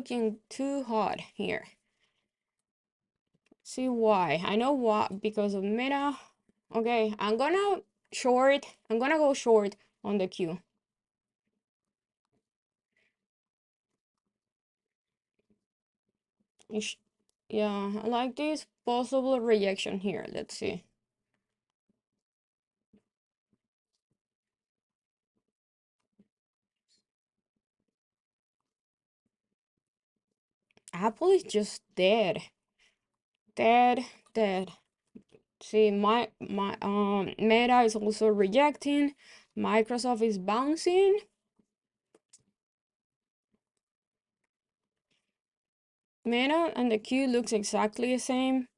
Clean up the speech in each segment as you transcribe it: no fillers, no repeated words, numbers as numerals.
looking too hot here. See why? I know what, because of Meta. Okay, I'm gonna go short on the Q. Yeah, I like this possible rejection here. Let's see. Apple is just dead. Dead, dead. See, my Meta is also rejecting. Microsoft is bouncing. Meta and the Q looks exactly the same.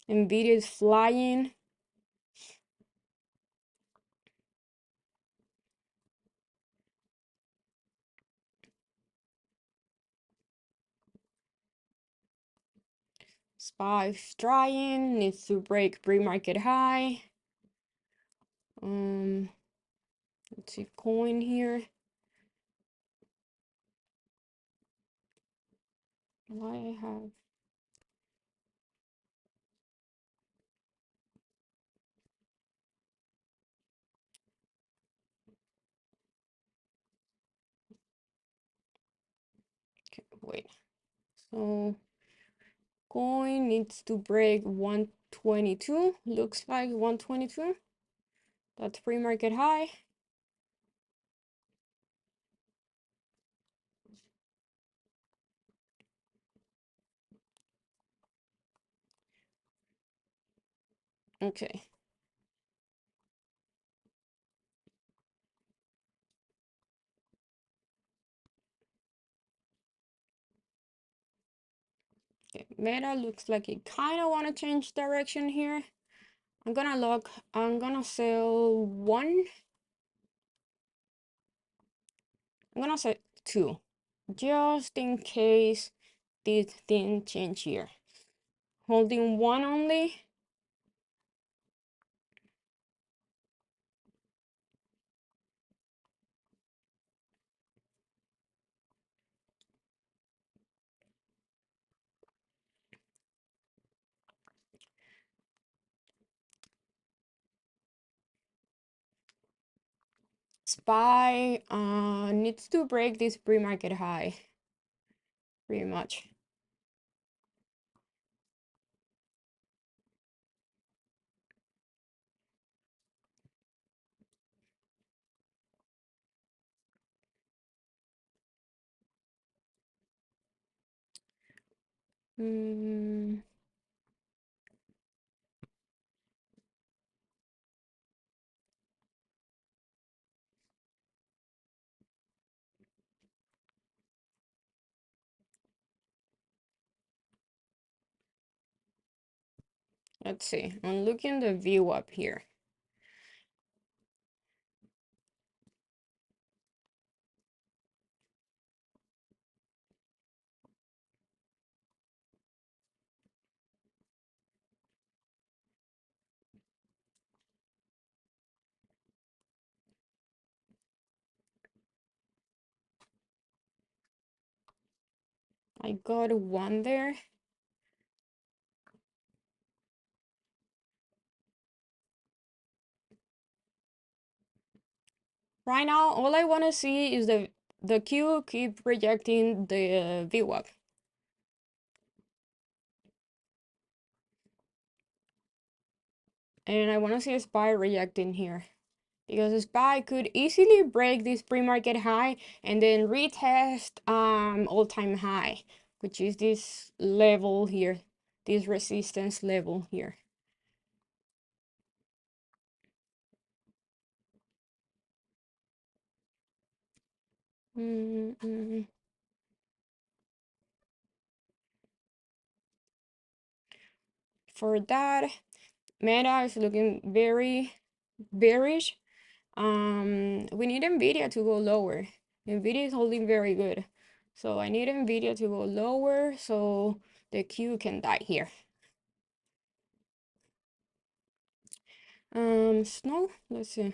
Nvidia is flying. SPY is trying, needs to break pre-market high. Let's see, coin here. Why I have wait. So coin needs to break 122. Looks like 122. That's pre-market high. Okay. Okay. Meta looks like it kind of want to change direction here. I'm gonna sell one. I'm gonna sell two, just in case this didn't change here. Holding one only. SPY needs to break this pre-market high, pretty much. Mm, let's see. I'm looking the view up here. I got one there. Right now, all I want to see is the Q keep rejecting the VWAP. And I want to see a SPY rejecting here. Because the SPY could easily break this pre-market high and then retest all-time high, which is this level here, this resistance level here. For that, Meta is looking very bearish. We need Nvidia to go lower. Nvidia is holding very good, so I need Nvidia to go lower so the Q can die here. Snow, let's see.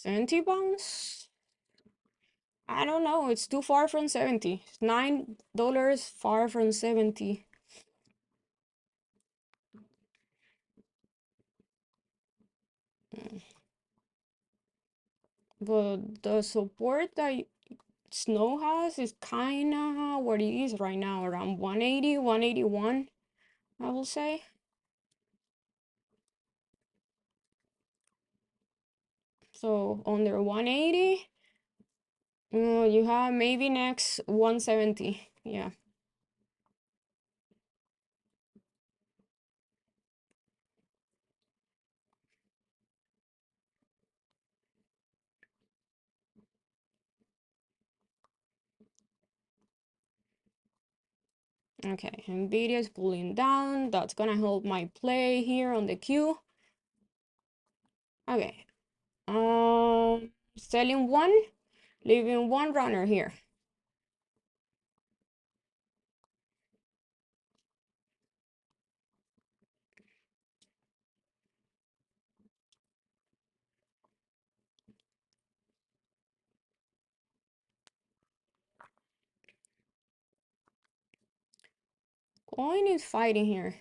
£70? I don't know. It's too far from 70. It's $9 far from 70. But the support that Snow has is kind of what it is right now, around 180, 181, I will say. So under 180, you have maybe next 170. Yeah. Okay, Nvidia is pulling down. That's gonna help my play here on the queue. Okay. Selling one, leaving one runner here. Coin is fighting here.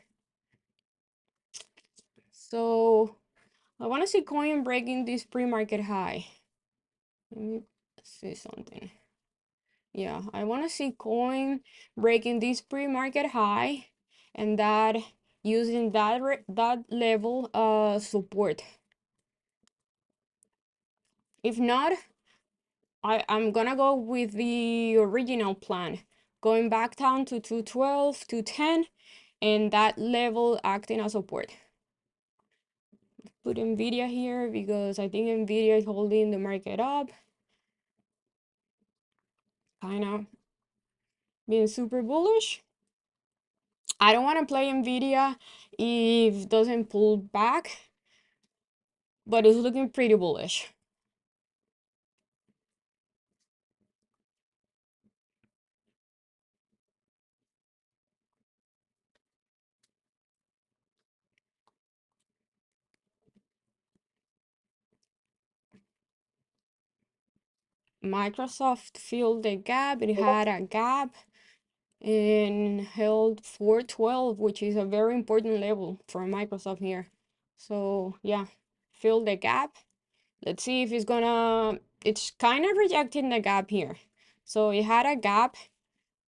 So I want to see coin breaking this pre-market high. Let me see something. Yeah, I want to see coin breaking this pre-market high and that using that level support. If not, I'm gonna go with the original plan, going back down to 212, 210, and that level acting as support. Put Nvidia here because I think Nvidia is holding the market up. Kind of being super bullish. I don't want to play Nvidia if it doesn't pull back, but it's looking pretty bullish. Microsoft filled the gap. It had a gap and held 412, which is a very important level for Microsoft here. So yeah, fill the gap. Let's see if it's kind of rejecting the gap here. So it had a gap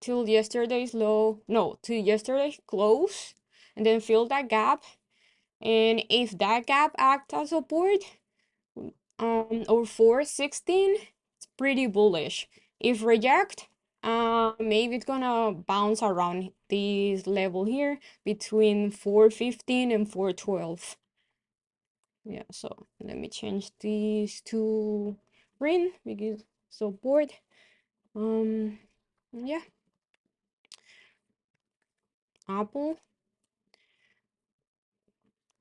till yesterday's low, no, till yesterday's close, and then fill that gap. And if that gap acts as support, or 416, it's pretty bullish. If reject, maybe it's gonna bounce around this level here between 415 and 412. Yeah, so let me change these to green because support. Yeah, Apple.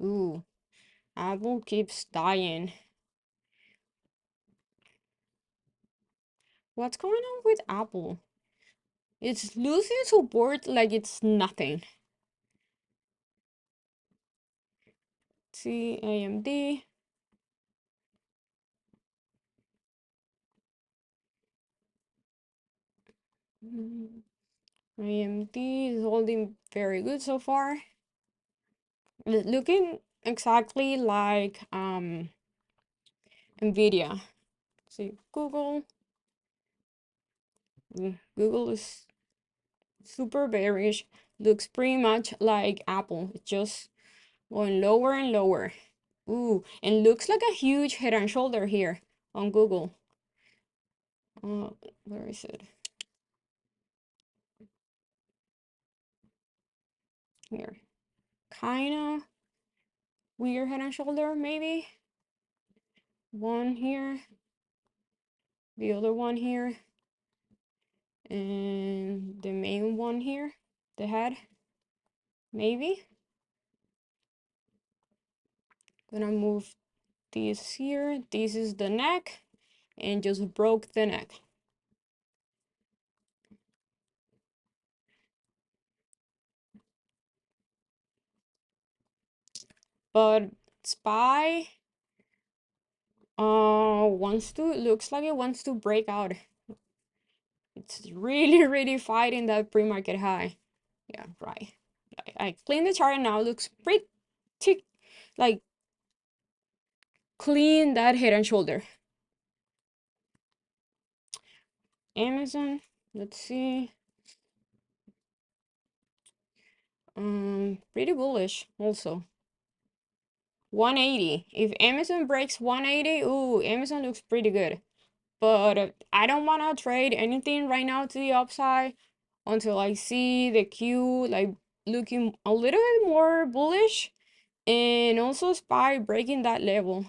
Ooh, Apple keeps dying. What's going on with Apple? It's losing support like it's nothing. See, AMD. AMD is holding very good so far. Looking exactly like Nvidia. See, Google is super bearish. Looks pretty much like Apple. It's just going lower and lower. Ooh, and looks like a huge head and shoulder here on Google. Where is it? Here. Kinda weird head and shoulder, maybe. One here, the other one here, and the main one here, the head, maybe. Gonna move this here. This is the neck, and just broke the neck. But SPY Wants to, looks like it wants to break out. It's really, really fighting that pre-market high. Yeah, right. I cleaned the chart now. Looks pretty like clean that head and shoulder. Amazon. Let's see. Pretty bullish also. 180. If Amazon breaks 180, ooh, Amazon looks pretty good. But I don't want to trade anything right now to the upside until I see the Q like looking a little bit more bullish, and also SPY breaking that level,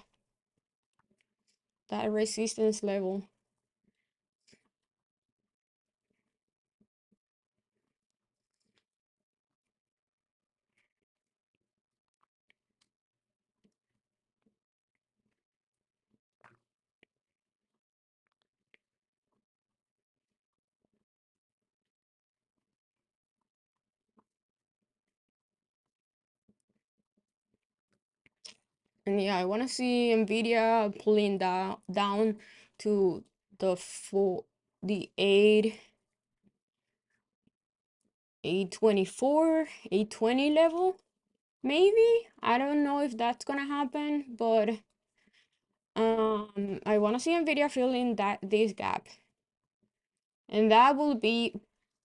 that resistance level. And yeah, I want to see Nvidia pulling down to the 824, 820 level. Maybe. I don't know if that's gonna happen, but I want to see Nvidia filling this gap. And that will be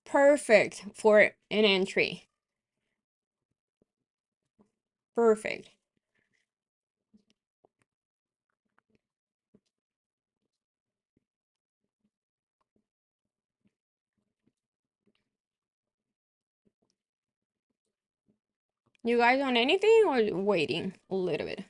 perfect for an entry. Perfect. You guys on anything or waiting a little bit?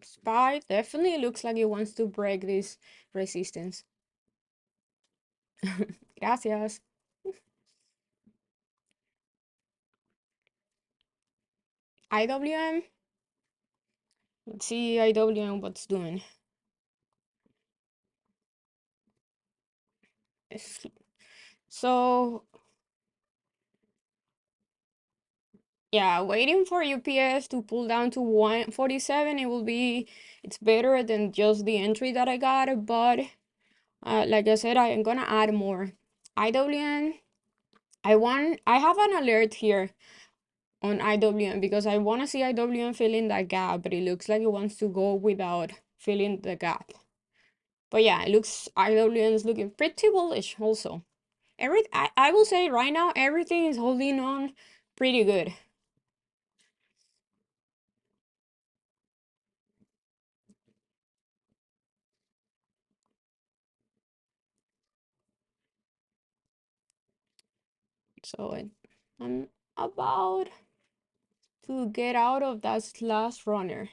SPY definitely looks like it wants to break this resistance. Gracias. IWM. Let's see IWM what's doing. So yeah, waiting for UPS to pull down to 147. It's better than just the entry that I got, but like I said, I am gonna add more. IWM, I have an alert here on IWM because I want to see IWM filling that gap, but it looks like it wants to go without filling the gap. But yeah, it looks IWM is looking pretty bullish also. I will say right now everything is holding on pretty good. So I'm about to get out of that last runner.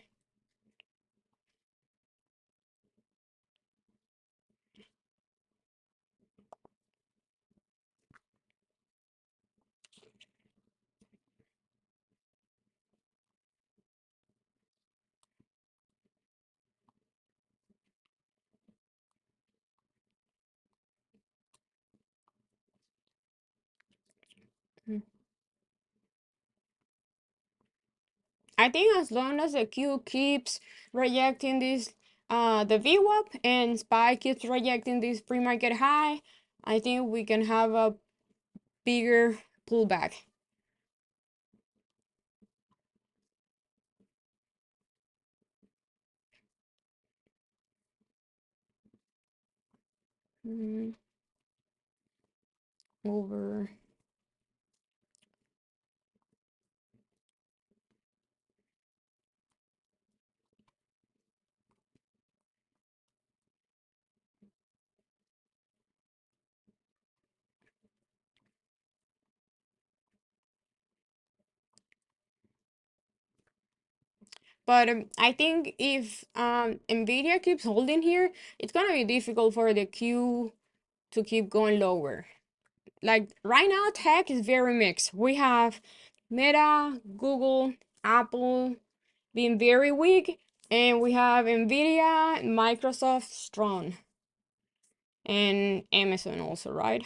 Mm. I think as long as the Q keeps rejecting this, the VWAP and SPY keeps rejecting this pre-market high, I think we can have a bigger pullback. Mm, over. But I think if Nvidia keeps holding here, it's gonna be difficult for the Q to keep going lower. like right now tech is very mixed. We have Meta, Google, Apple being very weak, and we have Nvidia, Microsoft strong, and Amazon also, right?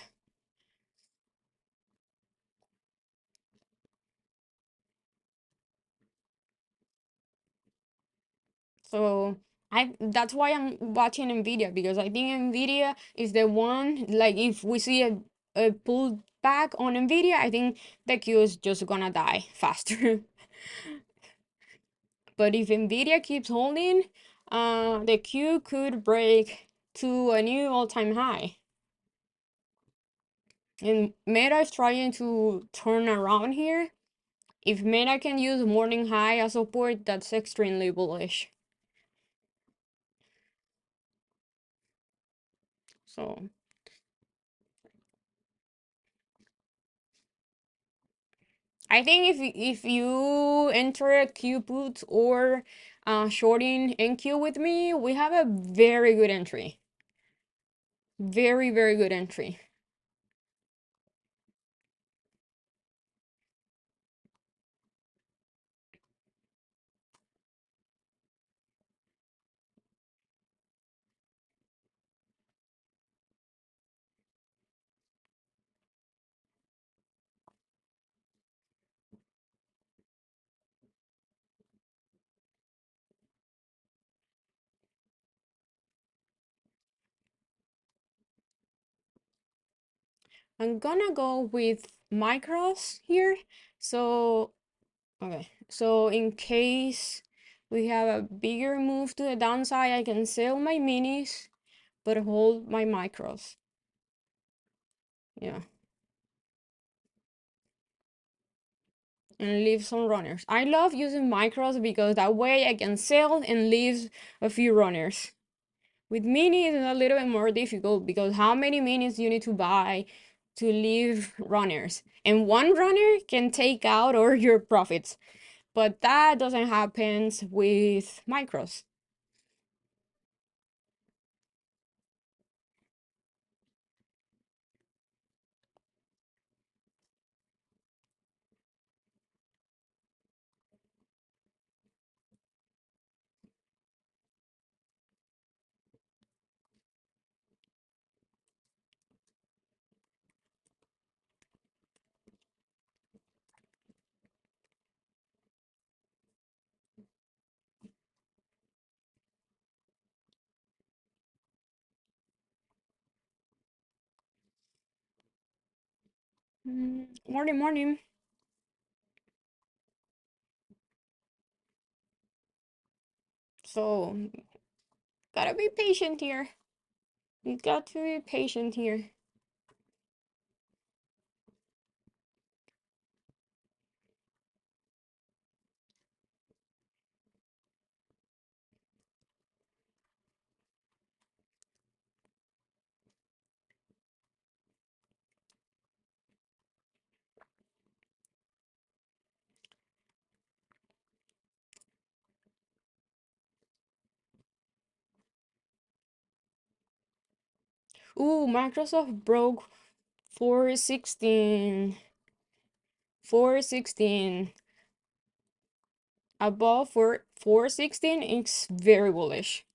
So I that's why I'm watching Nvidia, because I think Nvidia is the one, like if we see a pull back on Nvidia, I think the Q is just gonna die faster. But if Nvidia keeps holding, the Q could break to a new all-time high. And Meta is trying to turn around here. If Meta can use morning high as support, that's extremely bullish. So I think if you enter a Q put or shorting NQ with me, we have a very good entry. Very, very good entry. I'm gonna go with micros here. So, okay. So in case we have a bigger move to the downside, I can sell my minis, but hold my micros. Yeah. And leave some runners. I love using micros because that way I can sell and leave a few runners. With minis, it's a little bit more difficult because how many minis you need to buy to leave runners? And one runner can take out all your profits. But that doesn't happen with micros. Morning, morning. So, gotta be patient here. You got to be patient here. Ooh, Microsoft broke 416. 416. Above 416, it's very bullish.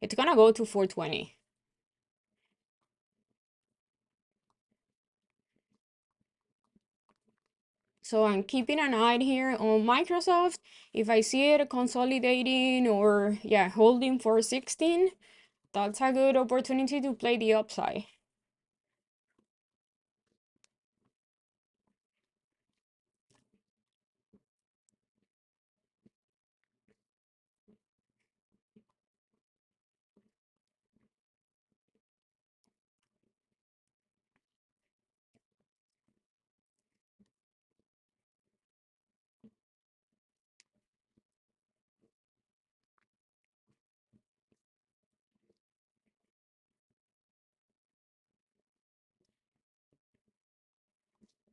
It's gonna go to 420. So I'm keeping an eye here on Microsoft. If I see it consolidating or yeah, holding for 16, that's a good opportunity to play the upside.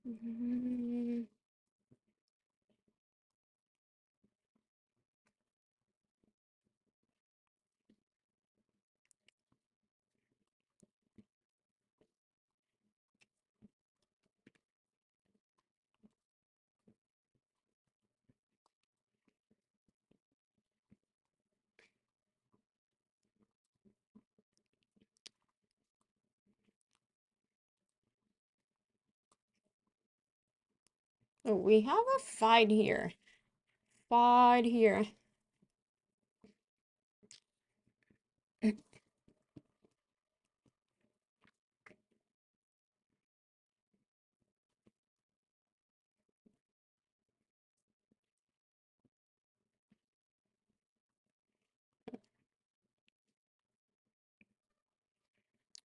Mm, Oh, we have a fight here. Fight here.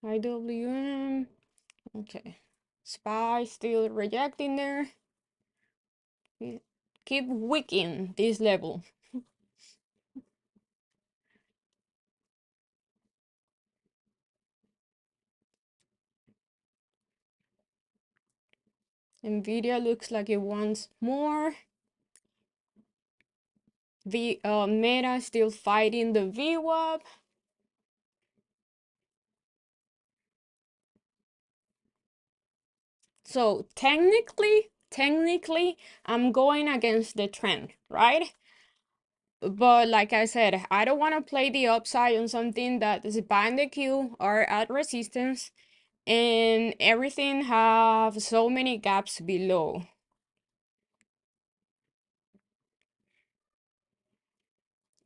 IWM. Okay. Spy still rejecting there. Keep wicking this level. Nvidia looks like it wants more. Meta still fighting the VWAP. So technically, I'm going against the trend, right? But like I said, I don't want to play the upside on something that is behind the queue or at resistance and everything have so many gaps below.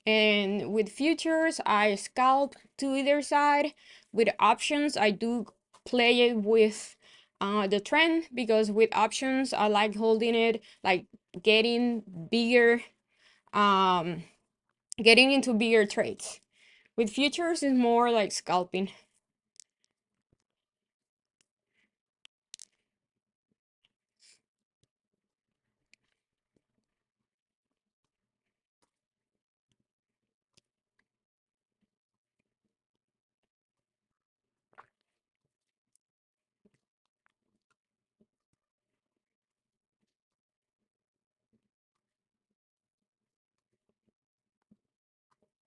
And with futures, I scalp to either side. With options, I do play it with the trend because with options, I like holding it, like getting bigger, um, getting into bigger trades. With futures, it's more like scalping.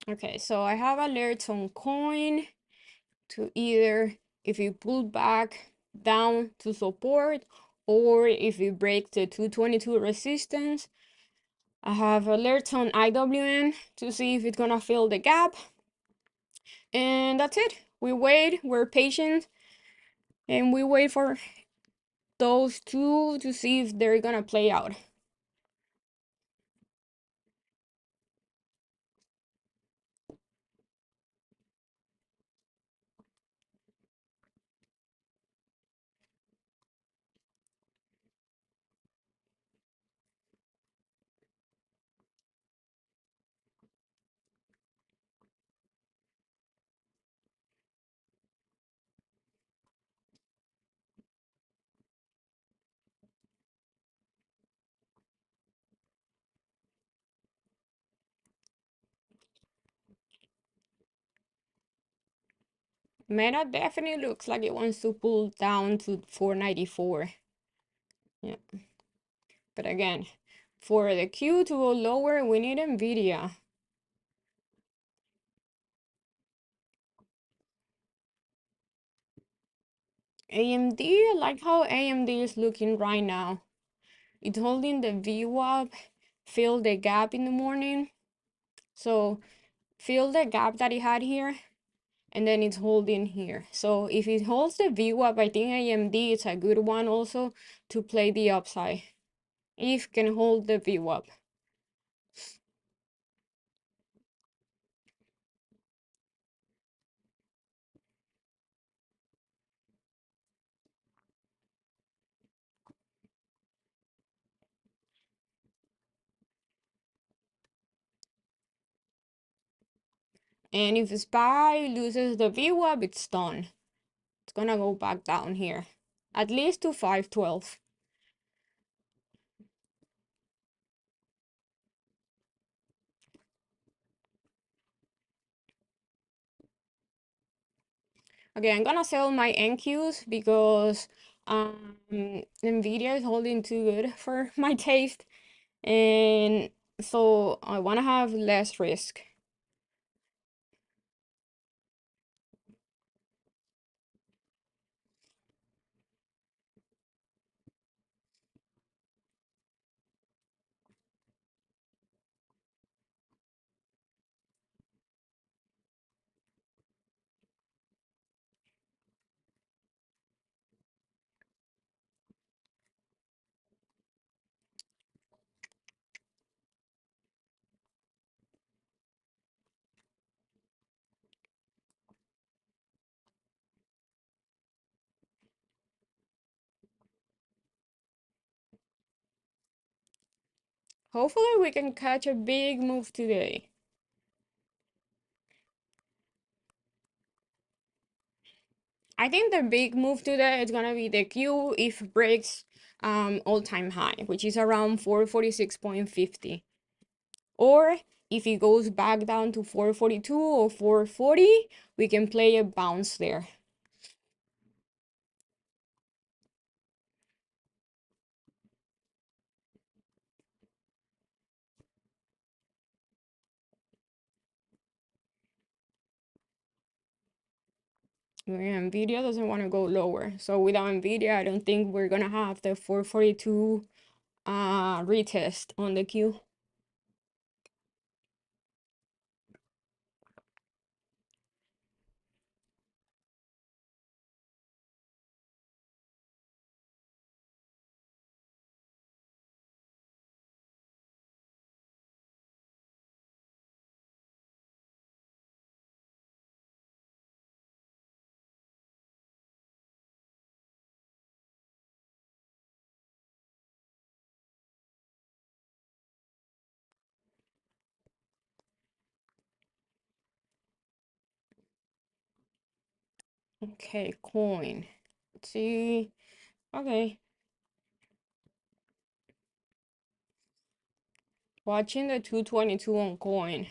Okay, so I have alerts on coin to either if you pull back down to support or if you break the 222 resistance. I have alerts on IWN to see if it's gonna fill the gap. And that's it. We wait, we're patient, and we wait for those two to see if they're gonna play out. Meta definitely looks like it wants to pull down to 494. Yeah, but again, for the Q to go lower, we need Nvidia. AMD, I like how AMD is looking right now. It's holding the VWAP, fill the gap in the morning. So fill the gap that it had here, and then it's holding here. So if it holds the VWAP, I think AMD is a good one also to play the upside. If can hold the VWAP. And if SPY loses the VWAP, it's done. It's gonna go back down here. At least to 512. Okay, I'm gonna sell my NQs because Nvidia is holding too good for my taste. And so I wanna have less risk. Hopefully we can catch a big move today. I think the big move today is gonna be the Q if it breaks all-time high, which is around 446.50. Or if it goes back down to 442 or 440, we can play a bounce there. Nvidia doesn't want to go lower. So without Nvidia, I don't think we're gonna have the 442 retest on the Q. Okay, coin. Let's see. Okay. Watching the 222 on coin.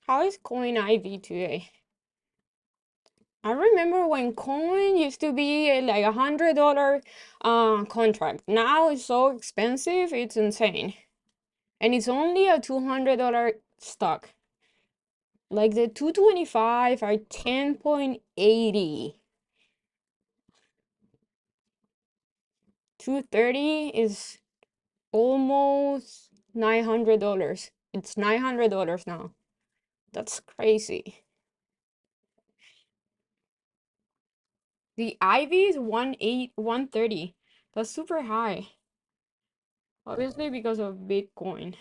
How is coin IV today? I remember when coin used to be like $100 contract. Now it's so expensive, it's insane. And it's only a $200 stock. Like the 225 are 10.80. 230 is almost $900. It's $900 now. That's crazy. The IV is 130. That's super high. Obviously because of Bitcoin.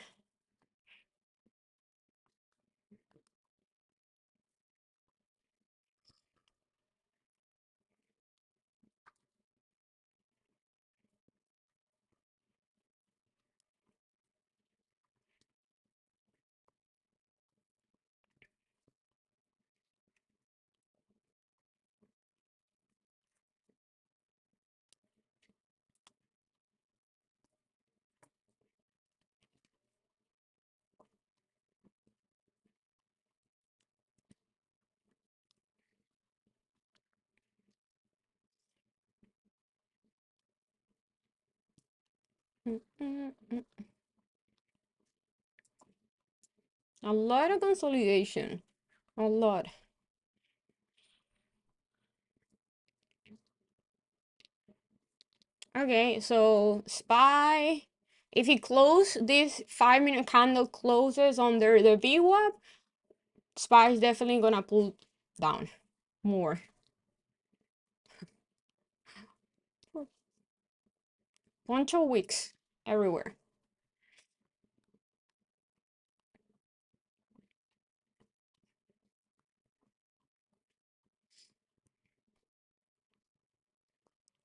Mm, mm, mm. A lot of consolidation. A lot. Okay, so SPY, if it close this 5 minute candle closes under the VWAP, SPY is definitely gonna pull down more. Bunch of wicks everywhere.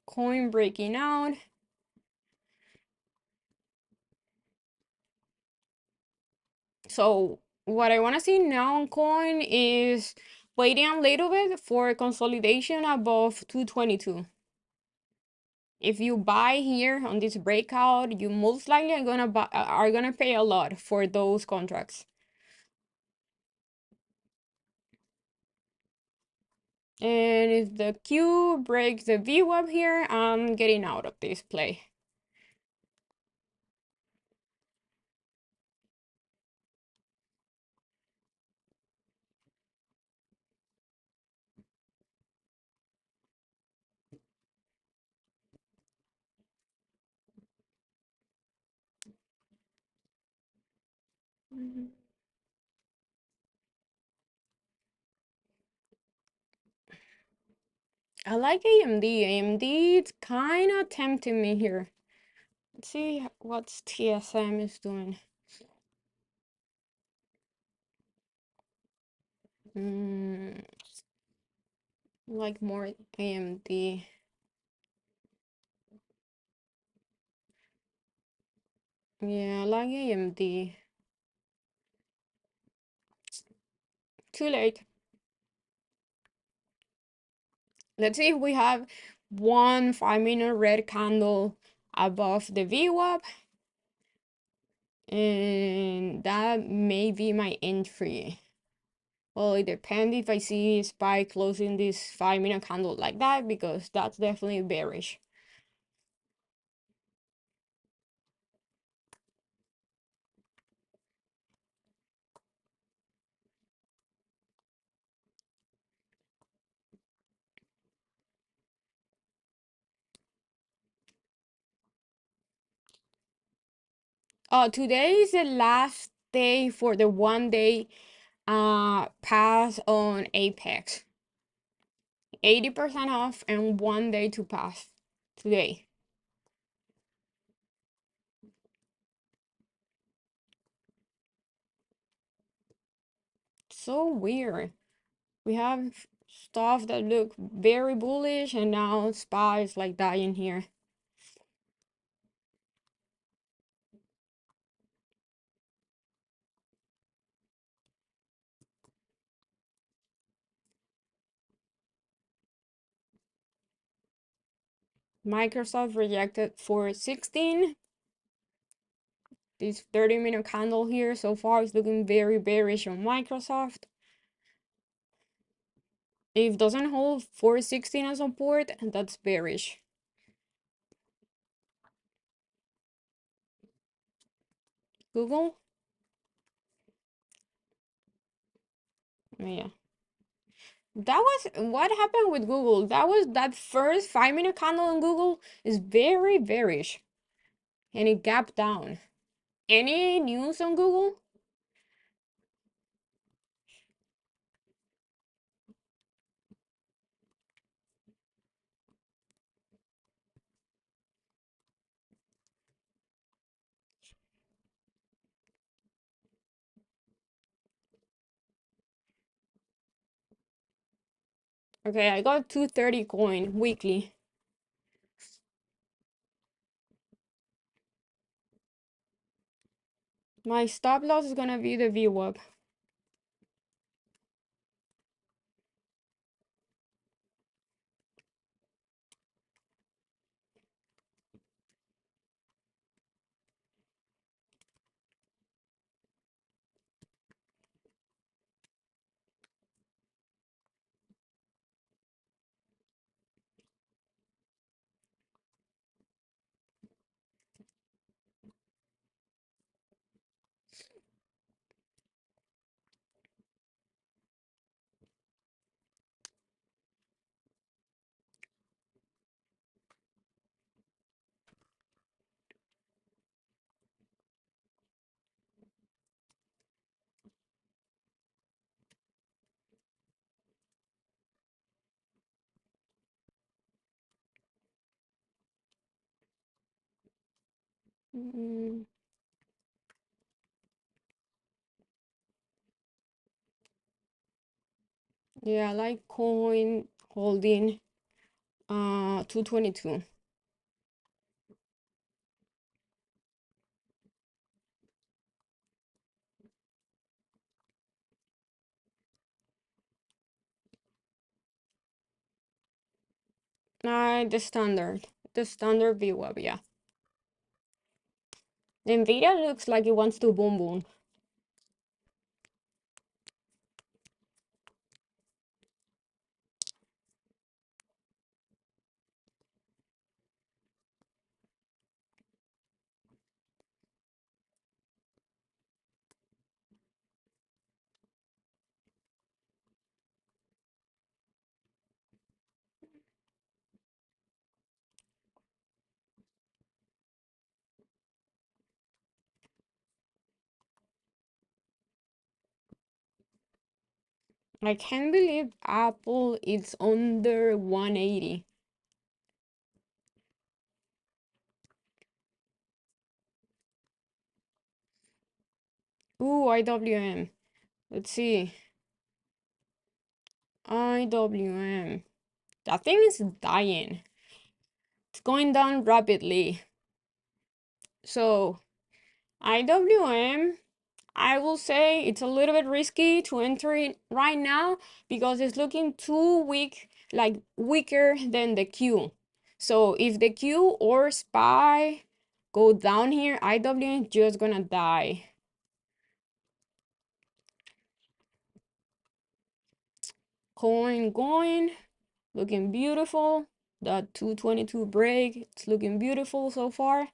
Coin breaking out. So what I want to see now on coin is waiting a little bit for consolidation above 222. If you buy here on this breakout, you most likely are gonna pay a lot for those contracts. And if the Q breaks the VWAP here, I'm getting out of this play. I like AMD. AMD, it's kind of tempting me here. Let's see what TSM is doing. Mm, like more AMD. Yeah, I like AMD. Too late. Let's see if we have one 5-minute red candle above the VWAP. And that may be my entry. Well, it depends if I see SPY closing this 5-minute candle like that, because that's definitely bearish. Today is the last day for the 1 day pass on Apex. 80% off and 1 day to pass today. So weird. We have stuff that look very bullish and now SPY is like dying here. Microsoft rejected for 16. This 30-minute candle here so far is looking very bearish on Microsoft. If it doesn't hold 416 as support, that's bearish. Google? Yeah. That was what happened with Google. That first 5-minute candle on Google is very bearish. And it gapped down. Any news on Google? Okay, I got 230 coin weekly. My stop loss is gonna be the VWAP. Mm, yeah, I like coin holding 222. The standard VWAP, yeah. Nvidia looks like it wants to boom boom. I can't believe Apple is under 180. Ooh, IWM. Let's see. IWM. That thing is dying. It's going down rapidly. So, IWM, I will say it's a little bit risky to enter it right now because it's looking too weak, like weaker than the Q. So if the Q or SPY go down here, IWM just gonna die. Coin going, looking beautiful. That 222 break, it's looking beautiful so far.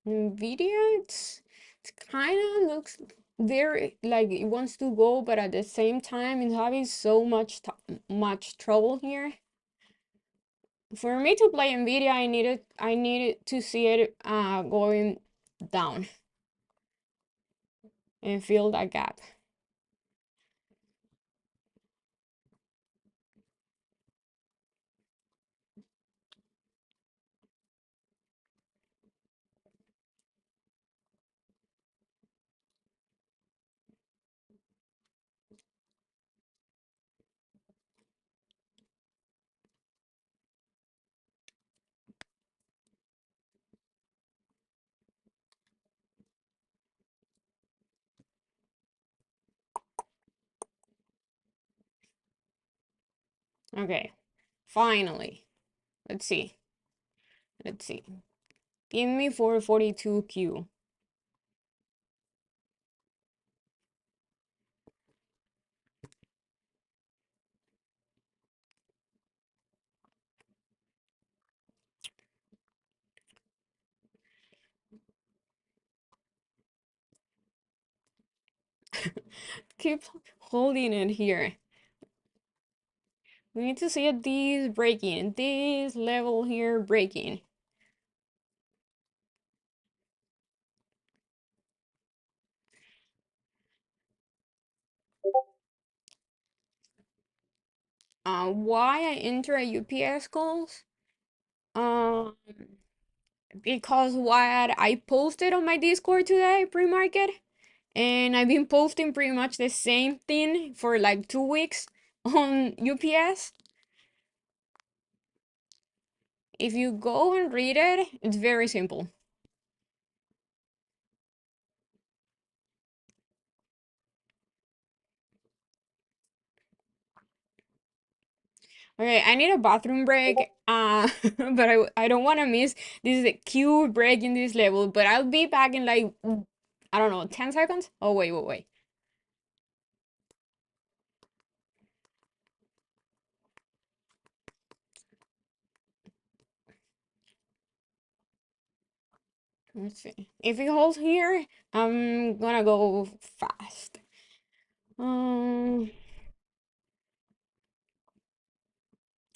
Nvidia, it's kind of looks very like it wants to go, but at the same time, it's having so much trouble here. For me to play Nvidia, I needed to see it going down and fill that gap. Okay, finally, let's see, let's see. Give me 442Q. Keep holding it here. We need to see at these breaking, this level here breaking. Why I enter a UPS calls? Um, because what I posted on my Discord today, pre-market, and I've been posting pretty much the same thing for like 2 weeks on UPS. If you go and read it, it's very simple. Okay, I need a bathroom break. But I don't want to miss this Q break in this level. But I'll be back in like I don't know, 10 seconds. Oh wait. Let's see. If it holds here, I'm gonna go fast. Um.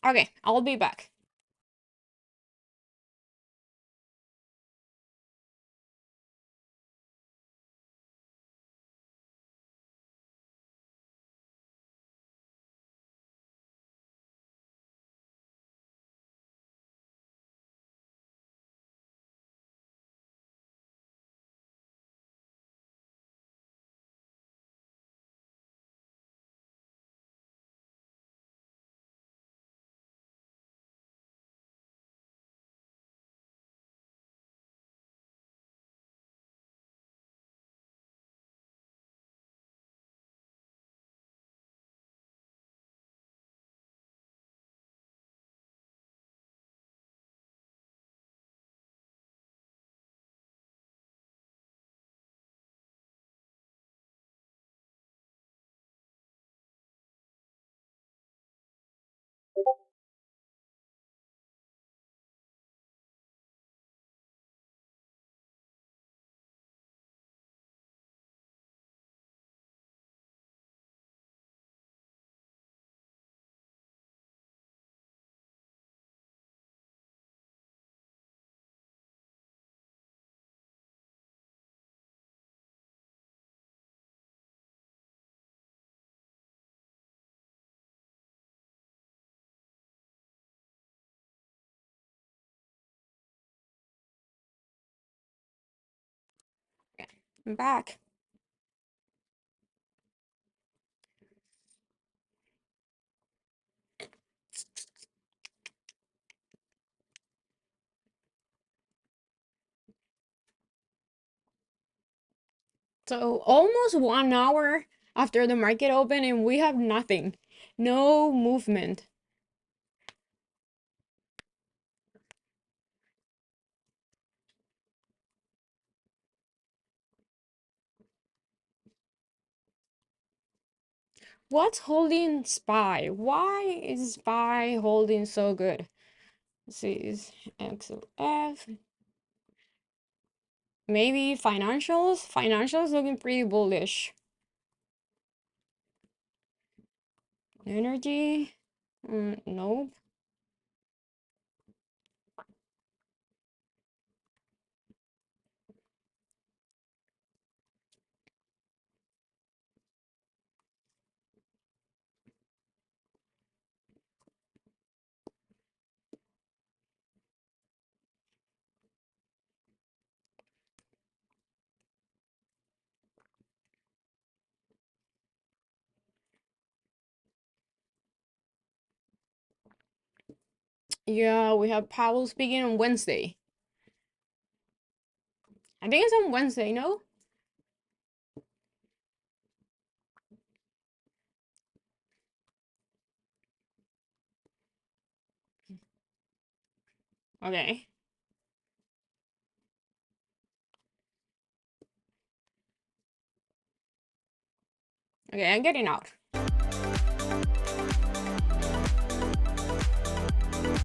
Okay, I'll be back. I'm back. So almost 1 hour after the market opened and we have nothing. No movement. What's holding SPY? Why is SPY holding so good? Let's see, is XLF. Maybe financials? Financials looking pretty bullish. Energy? Nope. Yeah, we have Powell speaking on Wednesday. I think it's on Wednesday, no? Okay. Okay, I'm getting out.